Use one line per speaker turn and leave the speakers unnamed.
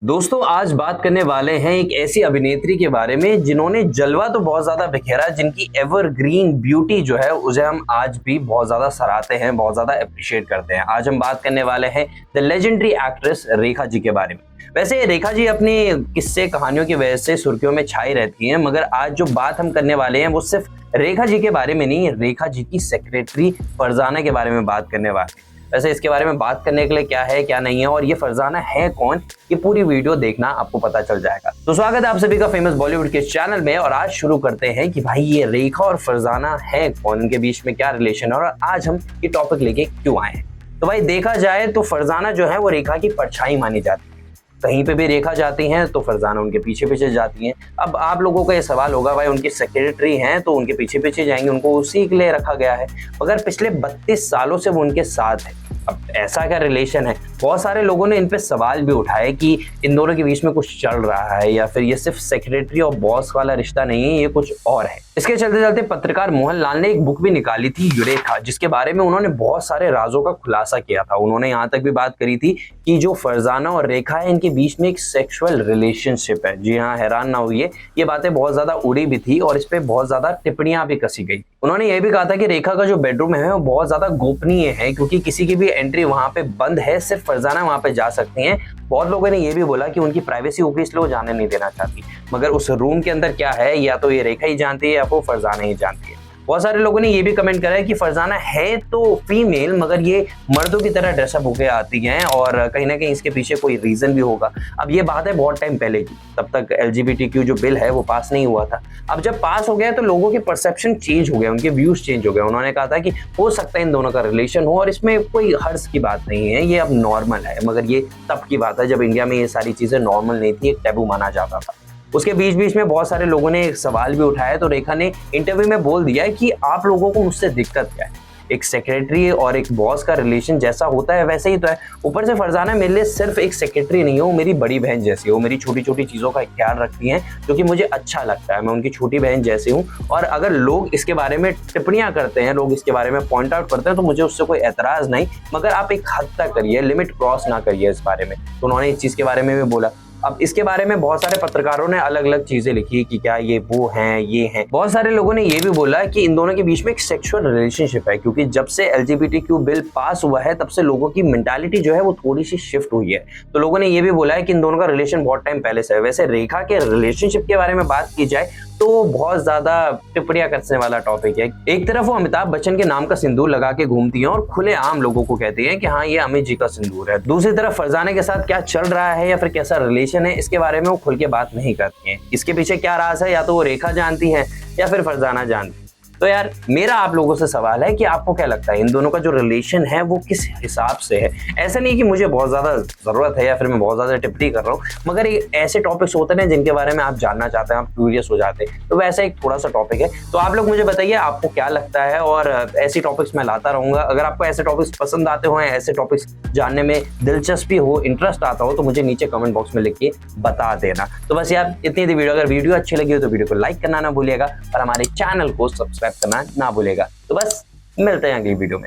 दोस्तों आज बात करने वाले हैं एक ऐसी अभिनेत्री के बारे में जिन्होंने जलवा तो बहुत ज्यादा बिखेरा, जिनकी एवरग्रीन ब्यूटी जो है उसे हम आज भी बहुत ज्यादा सराहते हैं, बहुत ज्यादा अप्रिशिएट करते हैं। आज हम बात करने वाले हैं the legendary actress Rekha ji के बारे में। वैसे रेखा जी अपनी किस्से कहानियों की वजह से सुर्खियों में छाई रहती हैं, मगर आज जो बात हम करने वाले हैं वो सिर्फ रेखा जी के बारे में नहीं, रेखा जी की सेक्रेटरी फरजाना के बारे में बात करने वाले हैं। वैसे इसके बारे में बात करने के लिए क्या है क्या नहीं है और ये फरजाना है कौन, ये पूरी वीडियो देखना आपको पता चल जाएगा। तो स्वागत है आप सभी का फेमस बॉलीवुड के चैनल में और आज शुरू करते हैं कि भाई ये रेखा और फरजाना है कौन, इनके बीच में क्या रिलेशन है और आज हम ये टॉपिक लेके क्यों आए हैं। तो भाई देखा जाए तो फरजाना जो है वो रेखा की परछाई मानी जाती है। कहीं पे भी रेखा जाती हैं तो फरजाना उनके पीछे पीछे जाती हैं। अब आप लोगों का ये सवाल होगा भाई उनकी सेक्रेटरी हैं तो उनके पीछे पीछे जाएंगे, उनको उसी के लिए रखा गया है, मगर पिछले 32 सालों से वो उनके साथ है। अब ऐसा क्या रिलेशन है? बहुत सारे लोगों ने इन पे सवाल भी उठाए कि इन दोनों के बीच में कुछ चल रहा है या फिर ये सिर्फ सेक्रेटरी और बॉस वाला रिश्ता नहीं है, ये कुछ और है। इसके चलते चलते पत्रकार मोहनलाल ने एक बुक भी निकाली थी युरेका, जिसके बारे में उन्होंने बहुत सारे राजों का खुलासा किया था। उन्होंने यहाँ तक भी बात करी थी कि जो फरजाना और रेखा है इनके बीच में एक सेक्सुअल रिलेशनशिप है। जी हाँ, हैरान ना होइए, ये बातें बहुत ज्यादा उड़ी भी थी और इस पे बहुत ज्यादा टिप्पणियां भी कसी गई। उन्होंने ये भी कहा था कि रेखा का जो बेडरूम है वो बहुत ज्यादा गोपनीय है, क्योंकि किसी की भी एंट्री वहां पे बंद है, सिर्फ फरजाना वहां पे जा सकती हैं। बहुत लोगों ने ये भी बोला कि उनकी प्राइवेसी होगी इसलिए वो जाने नहीं देना चाहती, मगर उस रूम के अंदर क्या है या तो ये रेखा ही जानती है या वो फरजाना ही जानती है। बहुत सारे लोगों ने ये भी कमेंट करा है कि फरजाना है तो फीमेल, मगर ये मर्दों की तरह ड्रेसअप होके आती हैं और कहीं ना कहीं इसके पीछे कोई रीजन भी होगा। अब ये बात है बहुत टाइम पहले की, तब तक LGBTQ जो बिल है वो पास नहीं हुआ था। अब जब पास हो गया तो लोगों के परसेप्शन चेंज हो गया, उनके व्यूज चेंज हो गए। उन्होंने कहा था कि हो सकता है इन दोनों का रिलेशन हो और इसमें कोई हर्ष की बात नहीं है, ये अब नॉर्मल है। मगर ये तब की बात है जब इंडिया में ये सारी चीजें नॉर्मल नहीं थी, एक टैबू माना जाता था। उसके बीच बीच में बहुत सारे लोगों ने एक सवाल भी उठाया, तो रेखा ने इंटरव्यू में बोल दिया है कि आप लोगों को मुझसे दिक्कत क्या है, एक सेक्रेटरी और एक बॉस का रिलेशन जैसा होता है वैसे ही तो है। ऊपर से फरजाना मेरे लिए सिर्फ एक सेक्रेटरी नहीं है, वो मेरी बड़ी बहन जैसी है। वो मेरी छोटी छोटी चीज़ों का ख्याल रखती हैं जो कि मुझे अच्छा लगता है, मैं उनकी छोटी बहन जैसी हूँ। और अगर लोग इसके बारे में टिप्पणियां करते हैं, लोग इसके बारे में पॉइंट आउट करते हैं, तो मुझे उससे कोई एतराज़ नहीं, मगर आप एक हद तक करिए, लिमिट क्रॉस ना करिए इस बारे में। तो उन्होंने इस चीज़ के बारे में भी बोला। अब इसके बारे में बहुत सारे पत्रकारों ने अलग अलग चीजें लिखी कि क्या ये वो हैं, ये हैं। बहुत सारे लोगों ने ये भी बोला कि इन दोनों के बीच में एक सेक्सुअल रिलेशनशिप है, क्योंकि जब से LGBTQ बिल पास हुआ है तब से लोगों की मेंटालिटी जो है वो थोड़ी सी शिफ्ट हुई है। तो लोगों ने ये भी बोला है कि इन दोनों का रिलेशन बहुत टाइम पहले से है। वैसे रेखा के रिलेशनशिप के बारे में बात की जाए तो बहुत ज्यादा टिप्पणियां करने वाला टॉपिक है। एक तरफ वो अमिताभ बच्चन के नाम का सिंदूर लगा के घूमती हैं और खुले आम लोगों को कहती हैं कि हाँ ये अमित जी का सिंदूर है। दूसरी तरफ फरजाना के साथ क्या चल रहा है या फिर कैसा रिलेशन है, इसके बारे में वो खुल के बात नहीं करती हैं। इसके पीछे क्या राज है, या तो वो रेखा जानती है या फिर फरजाना जानती है। तो यार मेरा आप लोगों से सवाल है कि आपको क्या लगता है इन दोनों का जो रिलेशन है वो किस हिसाब से है? ऐसा नहीं कि मुझे बहुत ज्यादा जरूरत है या फिर मैं बहुत ज्यादा टिप्पणी कर रहा हूँ, मगर ऐसे टॉपिक्स होते हैं जिनके बारे में आप जानना चाहते हैं, आप क्यूरियस हो जाते हैं, तो वैसा एक थोड़ा सा टॉपिक है। तो आप लोग मुझे बताइए आपको क्या लगता है और ऐसी टॉपिक्स मैं लाता रहूंगा। अगर आपको ऐसे टॉपिक्स पसंद आते हो, ऐसे टॉपिक्स जानने में दिलचस्पी हो, इंटरेस्ट आता हो, तो मुझे नीचे कमेंट बॉक्स में लिख के बता देना। तो बस यार इतनी थी वीडियो। अगर वीडियो अच्छी लगी हो तो वीडियो को लाइक करना ना भूलिएगा और हमारे चैनल को सब्सक्राइब करना ना भूलेगा। तो बस मिलते हैं अगली वीडियो में।